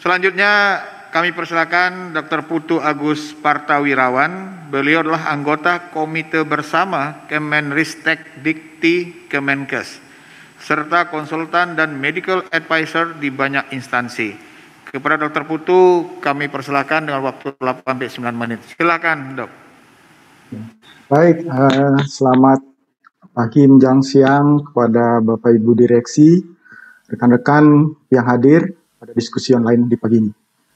Selanjutnya kami persilakan Dr. Putu Agus Partawirawan. Beliau adalah anggota Komite Bersama Kemenristek Dikti Kemenkes, serta konsultan dan medical advisor di banyak instansi. Kepada Dr. Putu kami persilakan dengan waktu 8-9 menit. Silakan, Dok. Baik, selamat pagi menjelang siang kepada Bapak Ibu Direksi, rekan-rekan yang hadir pada diskusi online di pagi ini.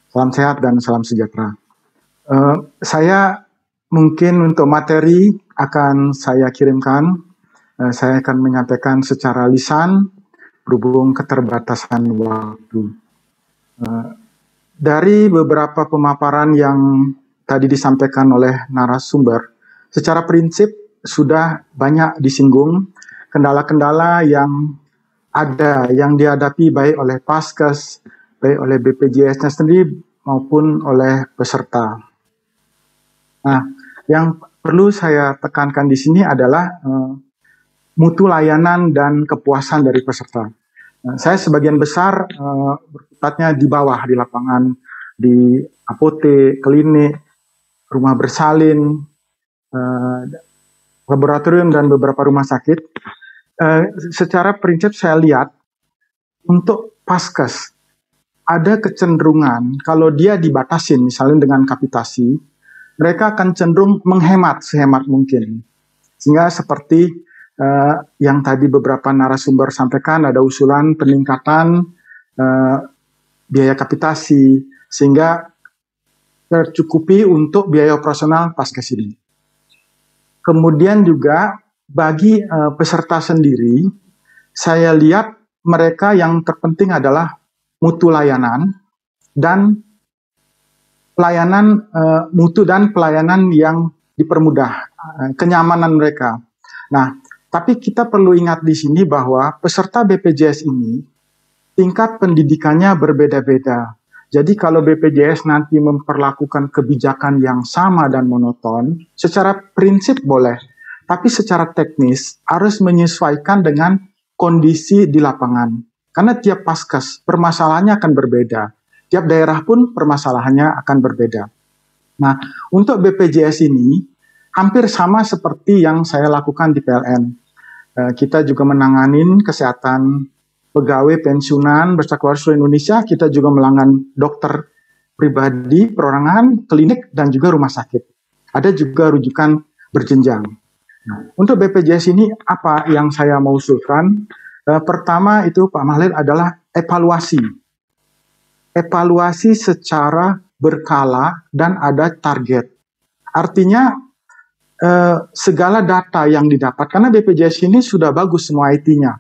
Salam sehat dan salam sejahtera. Saya mungkin untuk materi akan saya kirimkan. Saya akan menyampaikan secara lisan berhubung keterbatasan waktu. Dari beberapa pemaparan yang tadi disampaikan oleh narasumber, secara prinsip sudah banyak disinggung kendala-kendala yang ada, yang dihadapi baik oleh Paskes, baik oleh BPJS-nya sendiri maupun oleh peserta. Nah, yang perlu saya tekankan di sini adalah mutu layanan dan kepuasan dari peserta. Saya sebagian besar berkutatnya di bawah, di lapangan, di apotek, klinik, rumah bersalin, laboratorium, dan beberapa rumah sakit. Secara prinsip saya lihat, untuk Paskes, ada kecenderungan kalau dia dibatasin, misalnya dengan kapitasi, mereka akan cenderung menghemat sehemat mungkin. Sehingga seperti yang tadi beberapa narasumber sampaikan, ada usulan peningkatan biaya kapitasi, sehingga tercukupi untuk biaya operasional Paskes ini. Kemudian juga bagi peserta sendiri, saya lihat mereka yang terpenting adalah mutu layanan dan pelayanan mutu dan pelayanan yang dipermudah, kenyamanan mereka. Nah, tapi kita perlu ingat di sini bahwa peserta BPJS ini tingkat pendidikannya berbeda-beda. Jadi kalau BPJS nanti memperlakukan kebijakan yang sama dan monoton, secara prinsip boleh, tapi secara teknis harus menyesuaikan dengan kondisi di lapangan. Karena tiap Paskes permasalahannya akan berbeda. Tiap daerah pun permasalahannya akan berbeda. Nah, untuk BPJS ini hampir sama seperti yang saya lakukan di PLN. Kita juga menanganin kesehatan pegawai pensiunan beserta keluarga seluruh Indonesia. Kita juga melanggan dokter pribadi, perorangan, klinik, dan juga rumah sakit. Ada juga rujukan berjenjang. Nah, untuk BPJS ini apa yang saya mau usulkan? Pertama itu Pak Mahlil adalah evaluasi. Evaluasi secara berkala dan ada target. Artinya segala data yang didapat, karena BPJS ini sudah bagus semua IT-nya.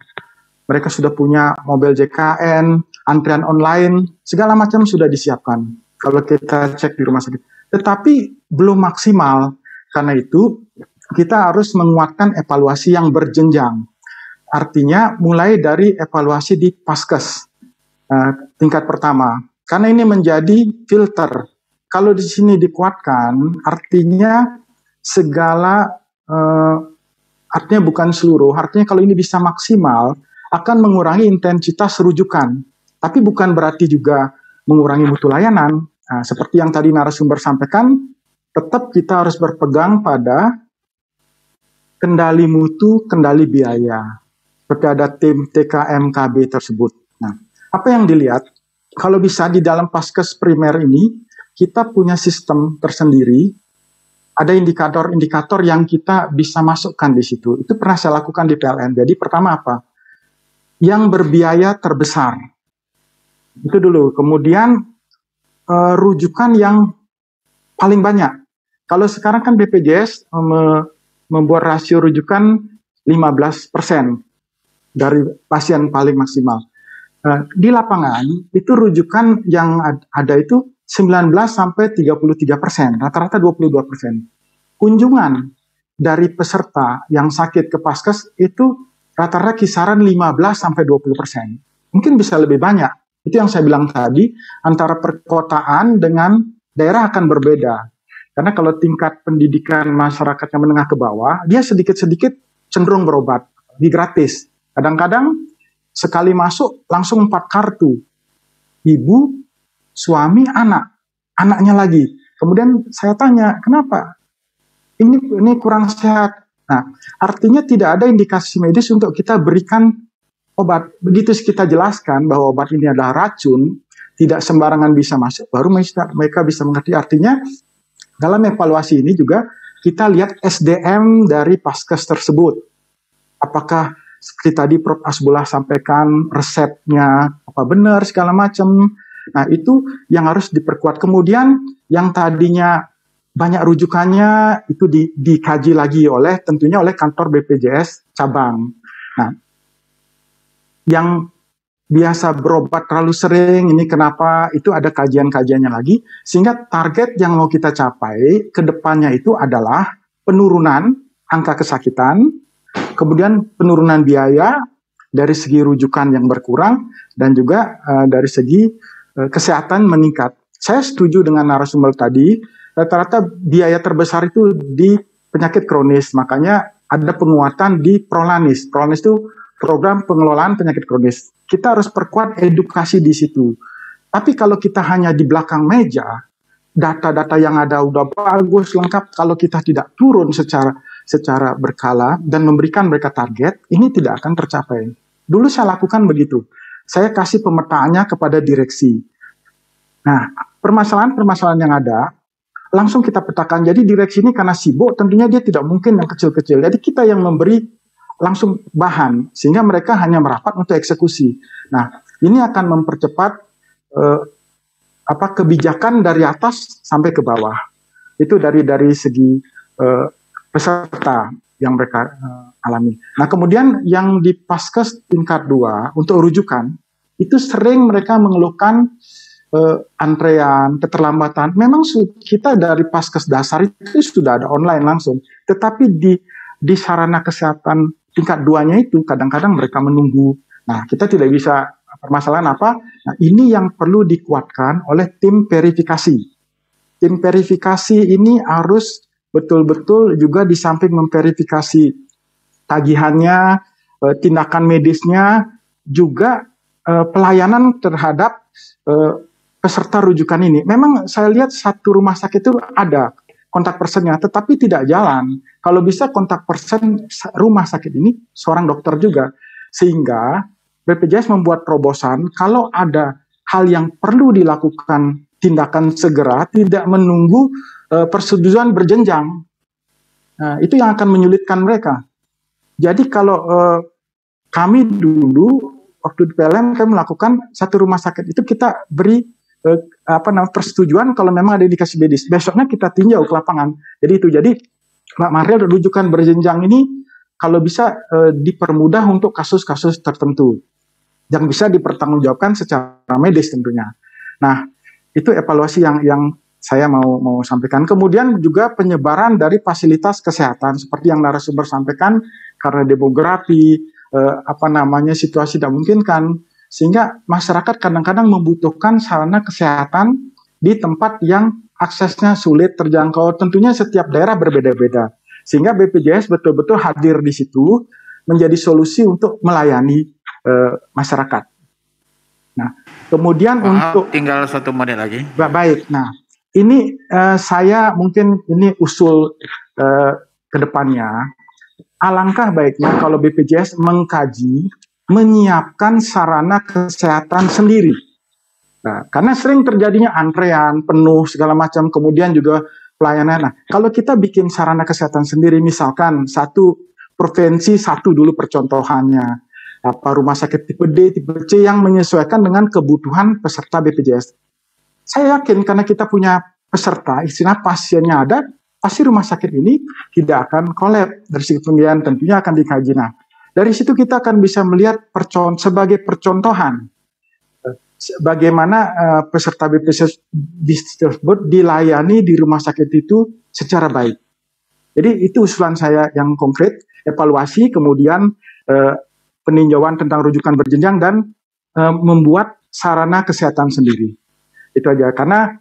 Mereka sudah punya mobil JKN, antrian online, segala macam sudah disiapkan. Kalau kita cek di rumah sakit. Tetapi belum maksimal. Karena itu kita harus menguatkan evaluasi yang berjenjang. Artinya mulai dari evaluasi di Paskes tingkat pertama. Karena ini menjadi filter. Kalau di sini dikuatkan, artinya segala, artinya bukan seluruh, artinya kalau ini bisa maksimal, akan mengurangi intensitas rujukan. Tapi bukan berarti juga mengurangi mutu layanan. Nah, seperti yang tadi narasumber sampaikan, tetap kita harus berpegang pada kendali mutu, kendali biaya. Seperti ada tim TKMKB tersebut. Nah, apa yang dilihat? Kalau bisa di dalam Paskes primer ini, kita punya sistem tersendiri, ada indikator-indikator yang kita bisa masukkan di situ. Itu pernah saya lakukan di PLN. Jadi pertama apa? Yang berbiaya terbesar. Itu dulu. Kemudian rujukan yang paling banyak. Kalau sekarang kan BPJS membuat rasio rujukan 15% dari pasien paling maksimal. Di lapangan itu rujukan yang ada itu 19-33%, rata-rata 22%. Kunjungan dari peserta yang sakit ke Paskes itu rata-rata kisaran 15-20%. Mungkin bisa lebih banyak. Itu yang saya bilang tadi, antara perkotaan dengan daerah akan berbeda. Karena kalau tingkat pendidikan masyarakatnya menengah ke bawah, dia sedikit-sedikit cenderung berobat, lebih gratis. Kadang-kadang sekali masuk langsung 4 kartu. Ibu suami, anaknya lagi. Kemudian saya tanya, kenapa? Ini kurang sehat. Nah, artinya tidak ada indikasi medis untuk kita berikan obat. Begitu kita jelaskan bahwa obat ini adalah racun, tidak sembarangan bisa masuk, baru mereka bisa mengerti. Artinya dalam evaluasi ini juga kita lihat SDM dari Paskes tersebut. Apakah seperti tadi Prof. Asbullah sampaikan, resepnya apa benar, segala macam. Nah, itu yang harus diperkuat. Kemudian yang tadinya banyak rujukannya itu dikaji lagi tentunya oleh kantor BPJS cabang. Nah, yang biasa berobat terlalu sering, ini kenapa, itu ada kajian-kajiannya lagi, sehingga target yang mau kita capai ke depannya itu adalah penurunan angka kesakitan, kemudian penurunan biaya dari segi rujukan yang berkurang, dan juga dari segi kesehatan meningkat. Saya setuju dengan narasumber tadi, rata-rata biaya terbesar itu di penyakit kronis, makanya ada penguatan di Prolanis. Prolanis itu program pengelolaan penyakit kronis. Kita harus perkuat edukasi di situ. Tapi kalau kita hanya di belakang meja, data-data yang ada udah bagus, lengkap, kalau kita tidak turun secara berkala dan memberikan mereka target, ini tidak akan tercapai. Dulu saya lakukan begitu. Saya kasih pemetaannya kepada direksi. Nah, permasalahan-permasalahan yang ada, langsung kita petakan. Jadi direksi ini karena sibuk, tentunya dia tidak mungkin yang kecil-kecil. Jadi kita yang memberi langsung bahan, sehingga mereka hanya merapat untuk eksekusi. Nah, ini akan mempercepat kebijakan dari atas sampai ke bawah. Itu dari segi peserta yang mereka alami. Nah, kemudian yang di Paskes tingkat 2 untuk rujukan, itu sering mereka mengeluhkan antrean, keterlambatan. Memang kita dari Paskes dasar itu sudah ada online langsung, tetapi di sarana kesehatan tingkat 2-nya itu kadang-kadang mereka menunggu. Nah, kita tidak bisa, permasalahan apa? Nah, ini yang perlu dikuatkan oleh tim verifikasi. Tim verifikasi ini harus betul-betul juga di samping memverifikasi tagihannya, tindakan medisnya, juga pelayanan terhadap peserta rujukan ini. Memang saya lihat satu rumah sakit itu ada kontak personnya, tetapi tidak jalan. Kalau bisa kontak person rumah sakit ini seorang dokter juga. Sehingga BPJS membuat terobosan, kalau ada hal yang perlu dilakukan tindakan segera, tidak menunggu persetujuan berjenjang. Nah, itu yang akan menyulitkan mereka. Jadi kalau kami dulu, waktu di PLN, kami melakukan satu rumah sakit itu kita beri persetujuan kalau memang ada indikasi medis. Besoknya kita tinjau ke lapangan. Jadi itu. Jadi Mbak Mariel, rujukan berjenjang ini kalau bisa dipermudah untuk kasus-kasus tertentu yang bisa dipertanggungjawabkan secara medis tentunya. Nah, itu evaluasi yang saya mau sampaikan. Kemudian juga penyebaran dari fasilitas kesehatan seperti yang narasumber sampaikan, karena demografi, situasi tidak memungkinkan, sehingga masyarakat kadang-kadang membutuhkan sarana kesehatan di tempat yang aksesnya sulit terjangkau. Tentunya setiap daerah berbeda-beda. Sehingga BPJS betul-betul hadir di situ menjadi solusi untuk melayani masyarakat. Nah, kemudian untuk tinggal 1 menit lagi. Baik. Nah, ini saya mungkin ini usul ke depannya. Alangkah baiknya kalau BPJS mengkaji, menyiapkan sarana kesehatan sendiri. Nah, karena sering terjadinya antrean, penuh, segala macam, kemudian juga pelayanan. Nah, kalau kita bikin sarana kesehatan sendiri, misalkan satu provinsi, satu dulu percontohannya, rumah sakit tipe D, tipe C yang menyesuaikan dengan kebutuhan peserta BPJS. Saya yakin karena kita punya peserta, istilah pasiennya ada, pasti rumah sakit ini tidak akan kolab. Dari segi pembiayaan tentunya akan dikaji. Nah, dari situ kita akan bisa melihat sebagai percontohan bagaimana peserta BPJS tersebut dilayani di rumah sakit itu secara baik. Jadi itu usulan saya yang konkret, evaluasi, kemudian peninjauan tentang rujukan berjenjang, dan membuat sarana kesehatan sendiri. Itu aja, karena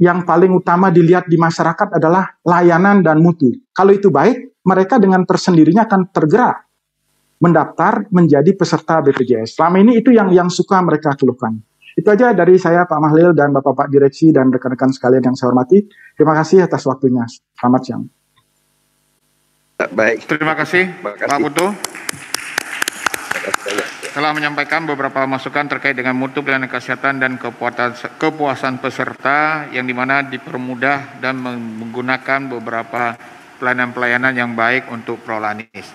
yang paling utama dilihat di masyarakat adalah layanan dan mutu. Kalau itu baik, mereka dengan tersendirinya akan tergerak mendaftar menjadi peserta BPJS. Selama ini itu yang suka mereka keluhkan. Itu aja dari saya Pak Mahlil dan Bapak-Bapak Direksi dan rekan-rekan sekalian yang saya hormati. Terima kasih atas waktunya. Selamat siang. Baik. Terima kasih, Pak Putu. Terima kasih. Telah menyampaikan beberapa masukan terkait dengan mutu pelayanan kesehatan dan kepuasan peserta yang dimana dipermudah dan menggunakan beberapa pelayanan-pelayanan yang baik untuk Prolanis.